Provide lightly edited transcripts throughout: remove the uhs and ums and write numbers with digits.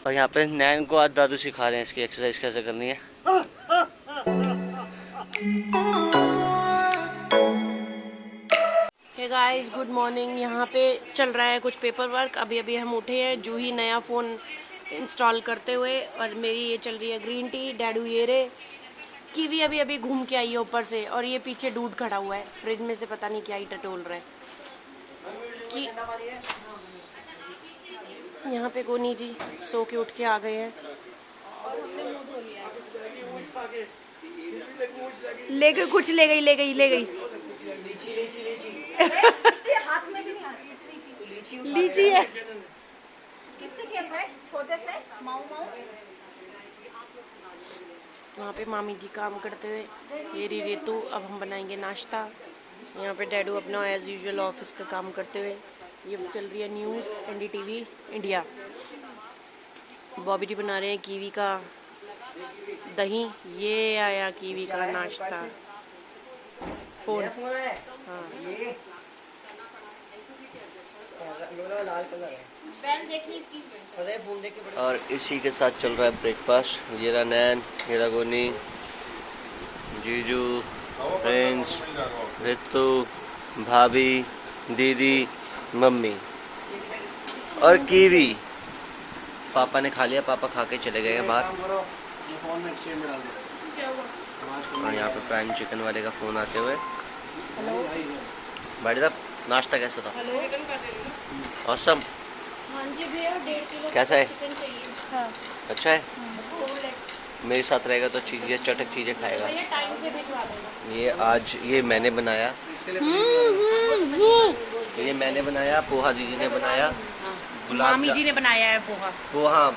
और यहाँ पे नैन को आज दादू सिखा रहे हैं इसकी एक्सरसाइज कैसे करनी है। Hey guys, good morning. यहाँ पे चल रहा है कुछ पेपर वर्क। अभी अभी हम उठे हैं जो ही नया फ़ोन इंस्टॉल करते हुए। और मेरी ये चल रही है ग्रीन टी। डैडू ये रे कीवी अभी अभी घूम के आई है ऊपर से। और ये पीछे दूध खड़ा हुआ है फ्रिज में से, पता नहीं क्या ही टटोल रहा है कि यहाँ पे गोनी जी सो के उठ के आ गए हैं। ले गई कुछ, ले गई हाथ में भी नहीं आती लीची है। किससे खेल रहा है? छोटे से माऊ माऊ। वहाँ पे मामी जी काम करते हुए। ये री रेतु। अब हम बनाएंगे नाश्ता। यहाँ पे डैडू अपना एज यूजुअल ऑफिस का काम करते हुए। ये चल रही है न्यूज़ NDTV इंडिया। बॉबी जी बना रहे हैं कीवी का दही। ये आया कीवी का नाश्ता। फोन, हाँ और इसी के साथ चल रहा है ब्रेकफास्ट। ये रहा नैन, ये रहा गोनी, जीजू, प्रिंस, रितु, भाभी, दीदी, मम्मी और कीवी। पापा ने खा लिया, पापा खा के चले गए हैं बाहर। और यहाँ पे प्राइम चिकन वाले का फोन आते हुए। भाई साहब, नाश्ता कैसा था? ऑसम। हाँ जी भैया, 1.5 किलो कैसा है? चिकन चाहिए। हाँ। अच्छा है। मेरे साथ रहेगा तो चीजें चटक चीजें खाएगा। टाइम से भिजवा देना। ये आज ये मैंने बनाया। ये मैंने बनाया, पोहा दीदी ने बनाया, मामी जी ने बनाया है पोहा।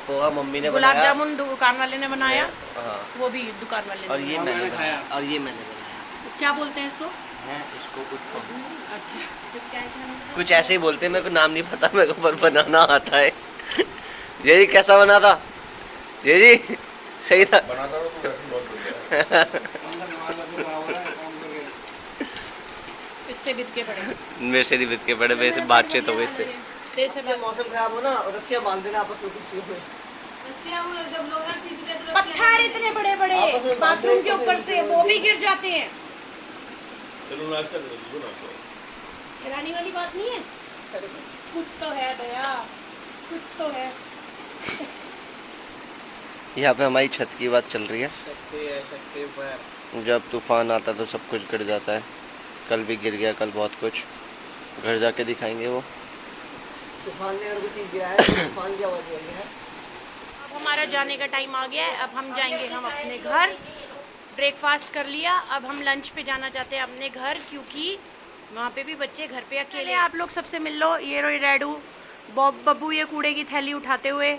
पोहा मम्मी ने गुलाब बनाया, जामुन दुकान वाले ने बनाया। हाँ, वो भी दुकान वाले ने। और ये मैंने बनाया, और ये मैंने बनाया। क्या बोलते हैं इसको? है इसको उत्पम। अच्छा, कुछ ऐसे ही बोलते हैं, मेरे को नाम नहीं पता, मेरे को पर बनाना आता है। ये जी कैसा बना था? ये जी सही था। बनाता तो वैसे बहुत बढ़िया है। इससे बिद के पड़े। मेरे से नहीं बित के पड़े, मेरे से बातचीत हो गई इससे। मौसम खराब हो ना, रस्सियां बांध देना आपस में कुछ पत्थर इतने बड़े बड़े बाथरूम के ऊपर से वो भी गिर जाते हैं। चलो नाश्ता करो, नाश्ता। हैरानी वाली बात नहीं है। कुछ तो है दया, कुछ तो है। यहाँ पे हमारी छत की बात चल रही है। शक्ति पर जब तूफान आता तो सब कुछ गिर जाता है। कल भी गिर गया, कल बहुत कुछ। घर जाके दिखाएंगे वो। तूफान ने और कुछ चीज गिराया है, तूफान की आवाज आई है। अब हमारा जाने का टाइम आ गया है। अब हम जाएंगे हम अपने घर। ब्रेकफास्ट कर लिया, अब हम लंच पे जाना चाहते हैं अपने घर, क्योंकि वहाँ पे भी बच्चे घर पे अकेले। आप लोग सबसे मिल लो। ये रो डैडू, बब्बू ये कूड़े की थैली उठाते हुए।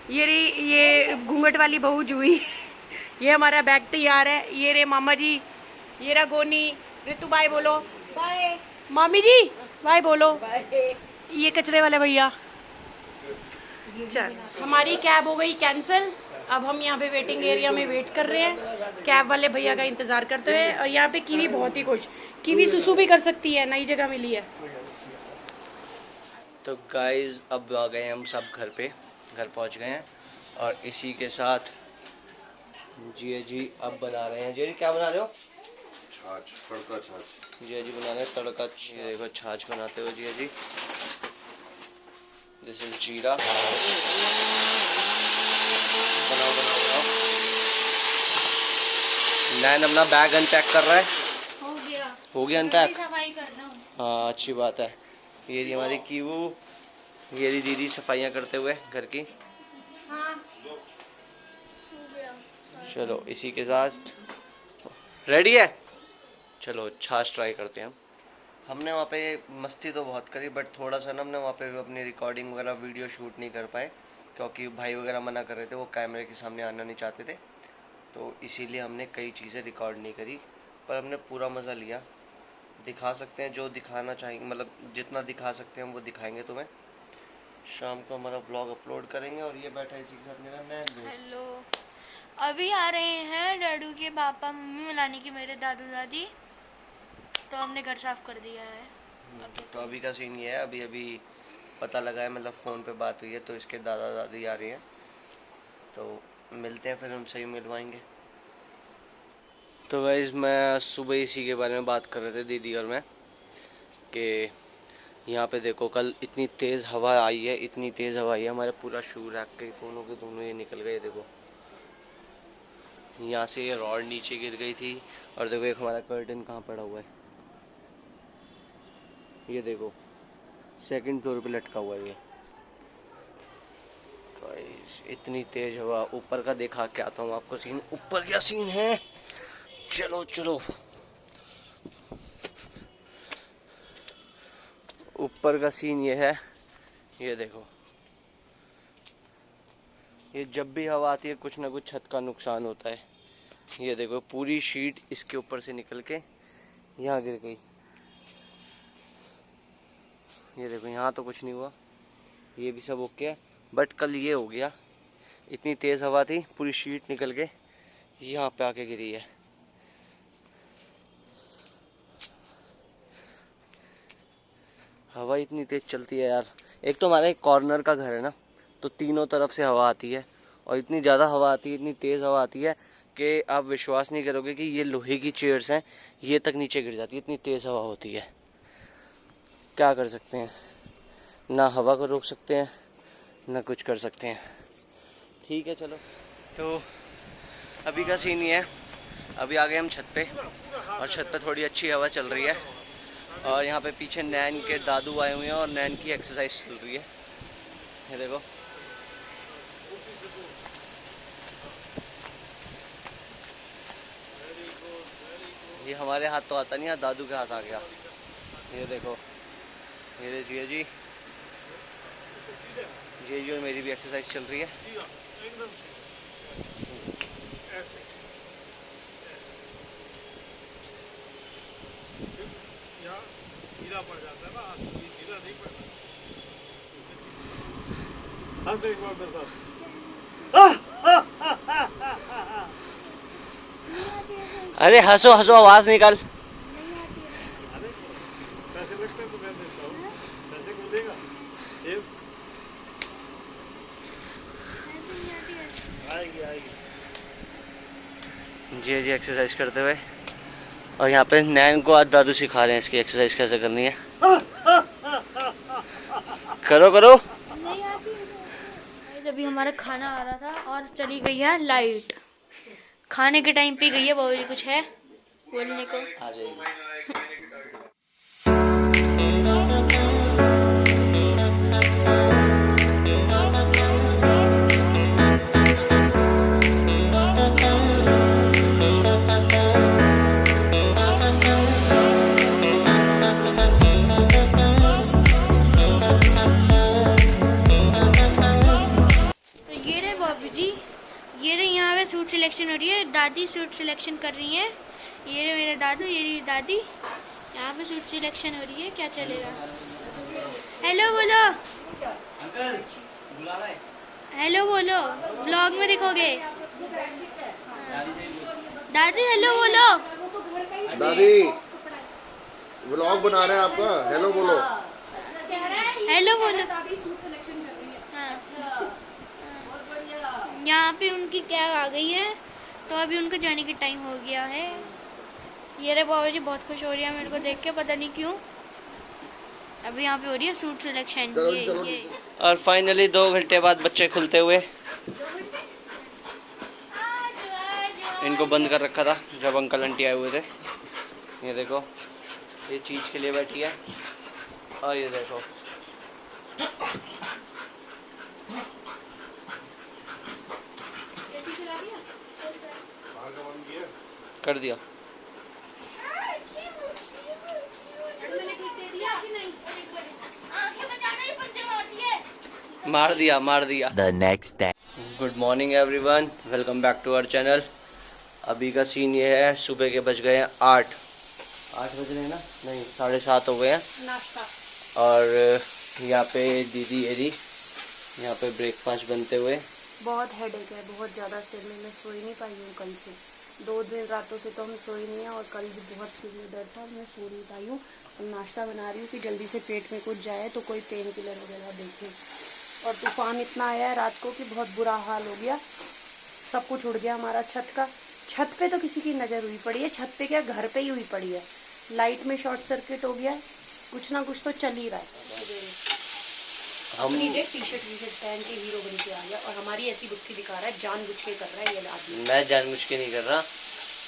ये घूंघट वाली बहू जूही। ये हमारा बैग तैयार है। ये रे मामा जी, ये रहा गोनी। रितु बाय बोलो। बाय मामी जी, बाय बोलो। ये कचरे वाले भैया। चल, हमारी कैब हो गई कैंसिल। अब हम यहाँ पे वेटिंग एरिया में वेट कर रहे हैं कैब वाले भैया का इंतजार करते हुए। और यहाँ पे कीवी बहुत ही खुश। कीवी सुसु भी कर सकती है, नई जगह मिली है। तो गाइज अब आ गए हम सब घर पे, घर पहुँच गए हैं। और इसी के साथ जी अब बना रहे हैं। जी क्या बना रहे हो? छाछ, तड़का छाछ। जी बना रहे हैं तड़का। ये देखो छाछ बनाते हुए जी। दिस इज जीरा। बनाओ। नैन अपना बैग अनपैक कर रहा है। हो गया अनपैक। सफाई करना। हाँ, अच्छी बात है। ये जी हमारी कीवू, ये जी दीदी सफाइयाँ करते हुए घर की। हाँ। चलो इसी के साथ रेडी है। चलो छाछ ट्राई करते हैं हम। हमने वहाँ पे मस्ती तो बहुत करी, बट थोड़ा सा ना हमने वहाँ पे अपनी रिकॉर्डिंग वगैरह वीडियो शूट नहीं कर पाए, क्योंकि भाई वगैरह मना कर रहे थे, वो कैमरे के सामने आना नहीं चाहते थे। तो इसीलिए हमने कई चीज़ें रिकॉर्ड नहीं करी, पर हमने पूरा मज़ा लिया। दिखा सकते हैं जो दिखाना चाहेंगे, मतलब जितना दिखा सकते हैं हम वो दिखाएंगे तुम्हें। शाम को हमारा ब्लॉग अपलोड करेंगे। और ये बैठा है इसी के साथ मेरा नया दोस्त। हेलो, अभी आ रहे हैं डैडू के पापा मम्मी मिलाने की, मेरे दादू दादी। तो हमने घर साफ कर दिया है। तो अभी का सीन ये है, अभी पता लगा है, मतलब फ़ोन पे बात हुई है, तो इसके दादा दादी आ रहे हैं। तो मिलते हैं फिर उनसे ही मिलवाएंगे। तो गाइस मैं सुबह इसी के बारे में बात कर रहे थे दीदी और मैं कि यहाँ पे देखो कल इतनी तेज़ हवा आई है, इतनी तेज़ हवा आई है, हमारा पूरा शू रैक के दोनों ये निकल गए। देखो यहाँ से ये रॉड नीचे गिर गई थी और देखो एक हमारा कर्टन कहाँ पड़ा हुआ है, ये देखो सेकंड फ्लोर पे लटका हुआ है ये। इतनी तेज हवा, ऊपर का दिखा के आता हूँ आपको सीन, ऊपर क्या सीन है। चलो चलो ऊपर का सीन ये है, ये देखो ये जब भी हवा आती है कुछ ना कुछ छत का नुकसान होता है। ये देखो पूरी शीट इसके ऊपर से निकल के यहाँ गिर गई। ये देखो यहाँ तो कुछ नहीं हुआ, ये भी सब ओके है, बट कल ये हो गया, इतनी तेज़ हवा थी पूरी शीट निकल के यहाँ पे आके गिरी है। हवा इतनी तेज़ चलती है यार। एक तो हमारा एक कॉर्नर का घर है ना, तो तीनों तरफ से हवा आती है और इतनी ज़्यादा हवा आती है, इतनी तेज़ हवा आती है कि आप विश्वास नहीं करोगे कि ये लोहे की चेयर्स हैं, ये तक नीचे गिर जाती है, इतनी तेज़ हवा होती है। क्या कर सकते हैं, ना हवा को रोक सकते हैं ना कुछ कर सकते हैं। ठीक है चलो, तो अभी का सीन ये है, अभी आ गए हम छत पे और छत पे थोड़ी अच्छी हवा चल रही है और यहाँ पे पीछे नैन के दादू आए हुए हैं और नैन की एक्सरसाइज चल रही है। ये देखो ये हमारे हाथ तो आता नहीं है, दादू के हाथ आ गया। ये देखो ये जिया जी और मेरी भी एक्सरसाइज चल रही है। पड़ जाता है ना, ढीला नहीं पड़ता। हंस एक बार मेरे साथ। अरे हंसो हंसो, आवाज निकाल। पैसे लगते हैं तो मैं देता हूँ, पैसे को देगा आएगी आएगी। जी एक्सरसाइज करते हुए, और यहाँ पे नैन को आज दादू सिखा रहे हैं इसकी एक्सरसाइज कैसे करनी है। करो करो। अभी हमारा खाना आ रहा था और चली गई है लाइट, खाने के टाइम पे गई है। बाबूजी कुछ है बोलने को? आ जाएगी। सूट सिलेक्शन हो रही है, दादी सूट सिलेक्शन कर रही है। ये रहे मेरे दादू, ये रही दादी, यहाँ पे सूट सिलेक्शन हो रही है। क्या चलेगा? हेलो बोलो, हेलो बोलो, व्लॉग में दिखोगे। दादी हेलो बोलो। दादी व्लॉग बना रहे हैं आपका, हेलो बोलो। हेलो बोलो। यहाँ पे उनकी कैब आ गई है, तो अभी उनका जाने का टाइम हो गया है। ये रे बाबा जी बहुत खुश हो रही है मेरे को देख के, पता नहीं क्यों। अभी यहाँ पे हो रही है सूट सिलेक्शन। ये और फाइनली 2 घंटे बाद बच्चे खुलते हुए। इनको बंद कर रखा था जब अंकल आंटी आए हुए थे। ये देखो ये चीज के लिए बैठी है, और ये देखो कर दिया। मार दिया। The next day. Good morning everyone, welcome back to our channel. अभी का सीन ये है, सुबह के बज गए हैं 8 बज रहे हैं ना, नहीं 7:30 हो गए हैं। नाश्ता और यहाँ पे दीदी एरी यहाँ पे ब्रेकफास्ट बनते हुए। बहुत हेडेक है, बहुत ज़्यादा सिर में, मैं सोई नहीं पाई हूँ कल से। 2 दिन रातों से तो हम सोई नहीं है और कल भी बहुत सिर में दर्द था, मैं सो नहीं पाई हूँ। तो नाश्ता बना रही हूँ कि जल्दी से पेट में कुछ जाए तो कोई पेन किलर वगैरह देखे। और तूफान इतना आया है रात को कि बहुत बुरा हाल हो गया, सब कुछ उड़ गया हमारा छत का। छत पे तो किसी की नज़र हुई पड़ी है, छत पे क्या घर पे ही हुई पड़ी है। लाइट में शॉर्ट सर्किट हो गया है, कुछ ना कुछ तो चल ही रहा है। अपनी देख टी शर्ट पहन के हीरो बन के आ गया और हमारी ऐसी बुद्धि दिखा रहा है, जानबूझ के कर रहा है ये आदमी। मैं जानबूझ के नहीं कर रहा।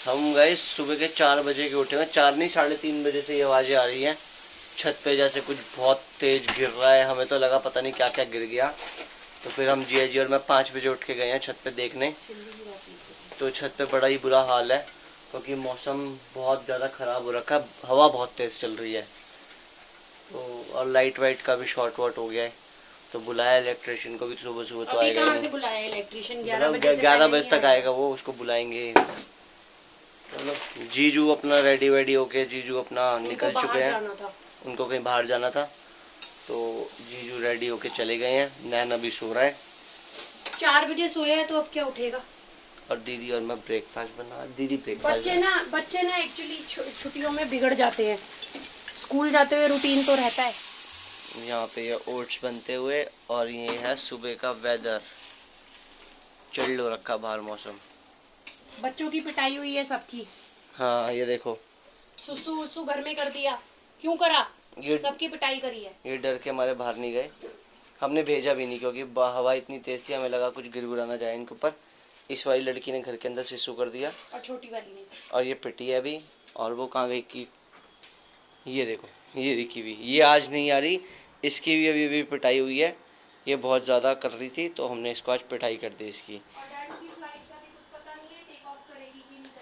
हम गए सुबह के 4 बजे के उठे हुए, 4 नहीं 3:30 बजे से ये आवाज़ें आ रही हैं छत पे, जैसे कुछ बहुत तेज गिर रहा है। हमें तो लगा पता नहीं क्या क्या गिर गया। तो फिर हम जिया जी और मैं 5 बजे उठ के गए हैं छत पे देखने। तो छत पे बड़ा ही बुरा हाल है क्योंकि मौसम बहुत ज़्यादा ख़राब हो रखा है, हवा बहुत तेज़ चल रही है। तो और लाइट वाइट का भी शॉर्ट वॉट हो गया है। तो बुलाया इलेक्ट्रिशियन को भी, सुबह सुबह तो आएगा। कहाँ से बुलाया इलेक्ट्रिशियन? 11 बजे तक आएगा वो, उसको बुलाएंगे। चलो जीजू अपना रेडी वेडी होके, जीजू अपना निकल चुके हैं, उनको कहीं बाहर जाना था। तो जीजू रेडी होके चले गए हैं। नैन अभी सो रहा है, 4 बजे सोया है तो अब क्या उठेगा। और दीदी और मैं ब्रेकफास्ट बना। दीदी ब्रेकफास्ट बच्चे ना एक्चुअली छुट्टियों में बिगड़ जाते हैं, स्कूल जाते हुए रूटीन तो रहता है। यहाँ पे ये ओट्स बनते हुए, और ये है सुबह का वेदर, चिल्ड हो रखा बाहर मौसम। बच्चों की पिटाई हुई है सबकी। हाँ ये देखो, सुसु उसु घर में कर दिया, क्यों करा? ये सबकी पिटाई करी है। ये डर के हमारे बाहर नहीं गए, हमने भेजा भी नहीं क्योंकि हवा इतनी तेज थी, हमें लगा कुछ गिरगुरा ना जाए इनके ऊपर। इस वाली लड़की ने घर के अंदर सिसु कर दिया और छोटी वाली ने, और ये पिटी है अभी। और वो कहाँ गई की, ये देखो, ये रिकी भी, ये आज नहीं आ रही, इसकी भी अभी पिटाई हुई है। ये बहुत ज़्यादा कर रही थी तो हमने इसको आज पिटाई कर दी इसकी।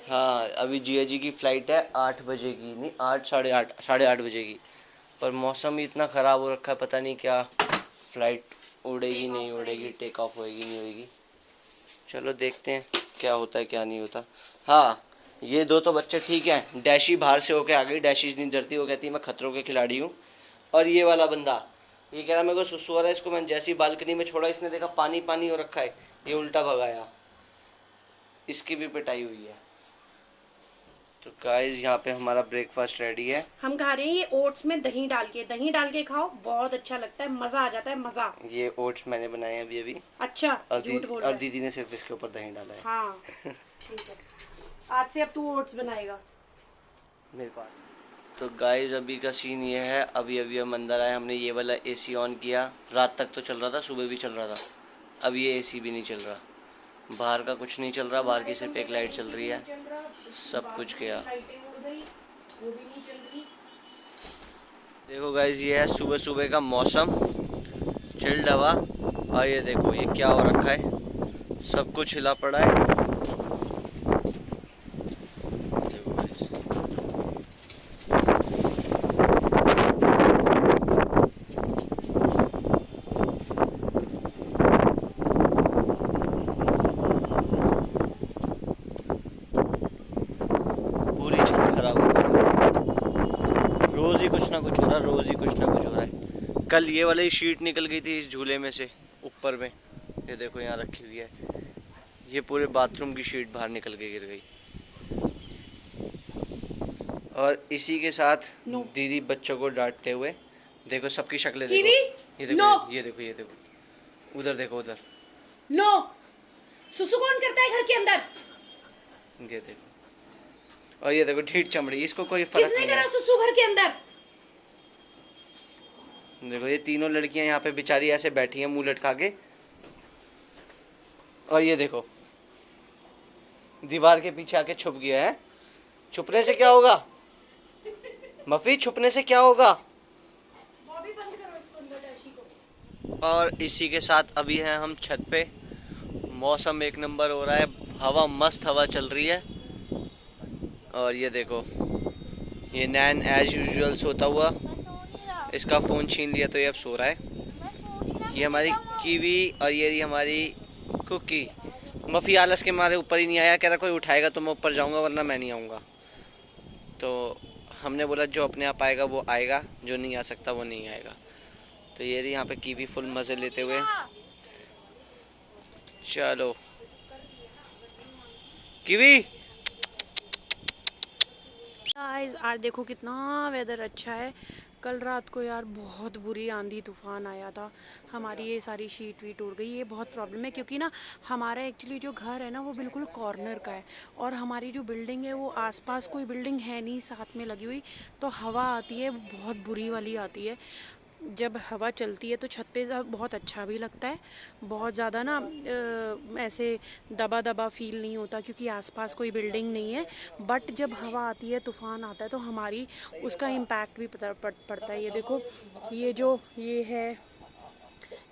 हाँ अभी जिया जी की फ़्लाइट है 8 बजे की, नहीं 8 साढ़े आठ बजे की। पर मौसम इतना ख़राब हो रखा है, पता नहीं क्या फ़्लाइट उड़ेगी नहीं उड़ेगी, टेक ऑफ होएगी नहीं होएगी। चलो देखते हैं क्या होता है क्या नहीं होता। हाँ ये दो तो बच्चे ठीक हैं, डैशी बाहर से होके आ गई, डैशी नहीं डरती, वो कहती है मैं खतरों के खिलाड़ी हूँ। और ये वाला बंदा ये कह रहा मेरे को सुसु आ रहा है, इसको मैंने जैसी बालकनी में छोड़ा, इसने देखा पानी पानी हो रखा है, ये उल्टा भगाया, इसकी भी पिटाई हुई है। तो गाइस यहाँ पे हमारा ब्रेकफास्ट रेडी है। हम खा रहे हैं ये ओट्स में दही डाल के खाओ, बहुत अच्छा लगता है, मजा आ जाता है, मजा। ये ओट्स मैंने बनाए हैं अभी। अच्छा, और दीदी ने सिर्फ इसके ऊपर दही डाला है। हाँ ठीक है, आज से अब तू ओट्स बनाएगा मेरे पास। तो गाइस अभी का सीन ये है, अभी हम अंदर आए, हमने ये वाला एसी ऑन किया। रात तक तो चल रहा था, सुबह भी चल रहा था, अब ये एसी भी नहीं चल रहा, बाहर का कुछ नहीं चल रहा, बाहर की सिर्फ एक लाइट चल रही है, सब कुछ गया। देखो गाइस ये है सुबह सुबह का मौसम, चिल्ड हवा, और ये देखो ये क्या हो रखा है, सब कुछ हिला पड़ा है। रोज ही कुछ ना कुछ हो रहा है। कल ये वाली शीट निकल गई थी इस झूले में से ऊपर में, ये देखो यहाँ रखी हुई है, ये पूरे बाथरूम की शीट बाहर निकल के गिर गई। और इसी के साथ दीदी बच्चों को डांटते हुए, देखो सबकी शक्लें देखो, ये देखो ये देखो उधर देखो उधर। नो, सुसु कौन करता है घर के अंदर? ये देखो, और ये देखो ढीठ चमड़ी, इसको कोई फर्क नहीं है। किसने करा सुसु घर के अंदर? देखो ये तीनों लड़कियां यहाँ पे बेचारी ऐसे बैठी हैं मुंह लटका के, और ये देखो दीवार के पीछे आके छुप गया है। छुपने से क्या होगा मफी, छुपने से क्या होगा? और इसी के साथ अभी हैं हम छत पे, मौसम एक नंबर हो रहा है, हवा मस्त हवा चल रही है। और ये देखो ये नैन एज यूजुअल सोता हुआ, इसका फ़ोन छीन लिया तो ये अब सो रहा है। ये हमारी कीवी और ये रही हमारी कुकी। मफ़ी आलस के मारे ऊपर ही नहीं आया, कह रहा कोई उठाएगा तो मैं ऊपर जाऊंगा वरना मैं नहीं आऊँगा। तो हमने बोला जो अपने आप आएगा वो आएगा, जो नहीं आ सकता वो नहीं आएगा। तो ये रही यहाँ पे कीवी फुल मज़े लेते हुए। चलो कीवी। गाइस आज देखो कितना वेदर अच्छा है, कल रात को यार बहुत बुरी आंधी तूफान आया था, हमारी ये सारी शीट वीट उड़ गई। ये बहुत प्रॉब्लम है क्योंकि ना हमारा एक्चुअली जो घर है ना वो बिल्कुल कॉर्नर का है और हमारी जो बिल्डिंग है वो आसपास कोई बिल्डिंग है नहीं साथ में लगी हुई, तो हवा आती है बहुत बुरी वाली आती है। जब हवा चलती है तो छत पे बहुत अच्छा भी लगता है, बहुत ज़्यादा ना ऐसे दबा दबा फील नहीं होता क्योंकि आसपास कोई बिल्डिंग नहीं है। बट जब हवा आती है तूफ़ान आता है तो हमारी उसका इम्पैक्ट भी पड़ता है। ये देखो ये है,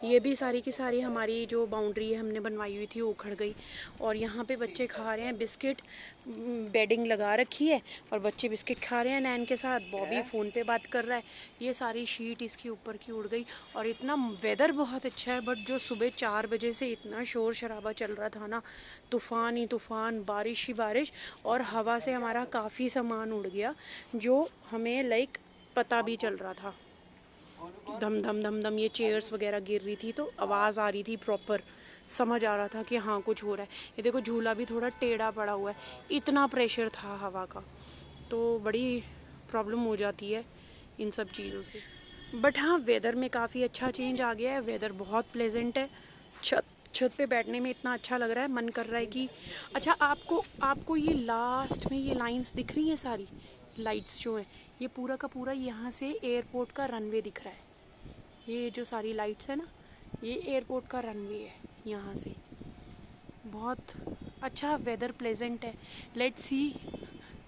ये भी सारी की सारी हमारी जो बाउंड्री है हमने बनवाई हुई थी वो उखड़ गई। और यहाँ पे बच्चे खा रहे हैं बिस्किट, बेडिंग लगा रखी है और बच्चे बिस्किट खा रहे हैं नैन के साथ। बॉबी फ़ोन पे बात कर रहा है। ये सारी शीट इसके ऊपर की उड़ गई और इतना वेदर बहुत अच्छा है, बट जो सुबह 4 बजे से इतना शोर शराबा चल रहा था ना, तूफ़ान ही तूफ़ान, बारिश ही बारिश, और हवा से हमारा काफ़ी सामान उड़ गया जो हमें लाइक पता भी चल रहा था। धम धम धम धम ये चेयर्स वगैरह गिर रही थी तो आवाज़ आ रही थी, प्रॉपर समझ आ रहा था कि हाँ कुछ हो रहा है। ये देखो झूला भी थोड़ा टेढ़ा पड़ा हुआ है, इतना प्रेशर था हवा का, तो बड़ी प्रॉब्लम हो जाती है इन सब चीज़ों से। बट हाँ, वेदर में काफ़ी अच्छा चेंज आ गया है, वेदर बहुत प्लेजेंट है। छत पे बैठने में इतना अच्छा लग रहा है, मन कर रहा है कि अच्छा आपको ये लास्ट में ये लाइंस दिख रही हैं, सारी लाइट्स जो हैं, ये पूरा का पूरा यहाँ से एयरपोर्ट का रनवे दिख रहा है। ये जो सारी लाइट्स है ना, ये एयरपोर्ट का रनवे है यहाँ से। बहुत अच्छा वेदर प्लेजेंट है। लेट्स सी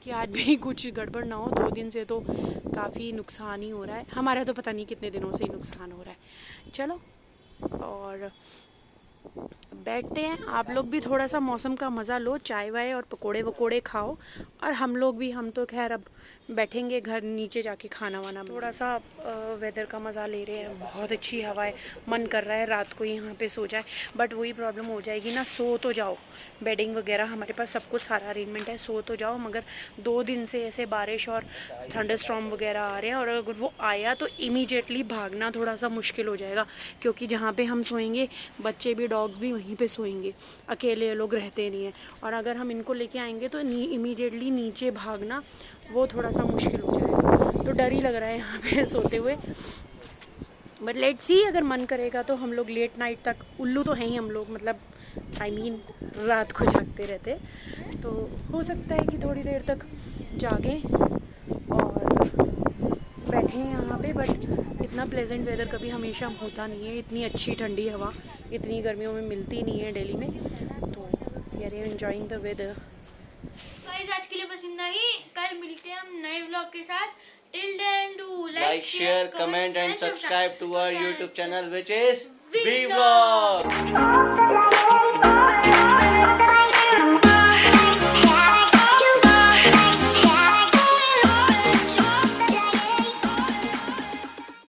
कि आज भी कुछ गड़बड़ ना हो। 2 दिन से तो काफ़ी नुकसान ही हो रहा है हमारा, तो पता नहीं कितने दिनों से ही नुकसान हो रहा है। चलो और बैठते हैं, आप लोग भी थोड़ा सा मौसम का मज़ा लो, चाय वाय और पकोड़े वकोड़े खाओ, और हम तो खैर अब बैठेंगे घर नीचे जाके खाना वाना, थोड़ा सा वेदर का मज़ा ले रहे हैं। बहुत अच्छी हवा है, मन कर रहा है रात को यहाँ पे सो जाए, बट वही प्रॉब्लम हो जाएगी ना, सो तो जाओ, बेडिंग वगैरह हमारे पास सब कुछ सारा अरेंजमेंट है, सो तो जाओ, मगर 2 दिन से ऐसे बारिश और थंडरस्टॉर्म वगैरह आ रहे हैं, और अगर वो आया तो इमीडिएटली भागना थोड़ा सा मुश्किल हो जाएगा, क्योंकि जहाँ पे हम सोएंगे बच्चे भी डॉग्स भी वहीं पे सोएंगे, अकेले लोग रहते नहीं हैं, और अगर हम इनको लेके आएंगे तो इमीडिएटली नीचे भागना वो थोड़ा सा मुश्किल हो जाएगा। तो डर ही लग रहा है यहाँ पे सोते हुए, बट लेट्स सी, अगर मन करेगा तो हम लोग लेट नाइट तक, उल्लू तो हैं ही हम लोग, मतलब आई मीन रात को जागते रहते, तो हो सकता है कि थोड़ी देर तक जागें और बैठे हैं यहाँ पे। बट इतना प्लेजेंट वेदर कभी हमेशा होता नहीं है, इतनी अच्छी ठंडी हवा इतनी गर्मियों में मिलती नहीं है दिल्ली में, तो we are enjoying the weather. Guys आज के लिए बस इतना ही, कल मिलते हैं हम नए व्लॉग के साथ। Till then do like, share, comment and subscribe to our YouTube channel which is V Vlog।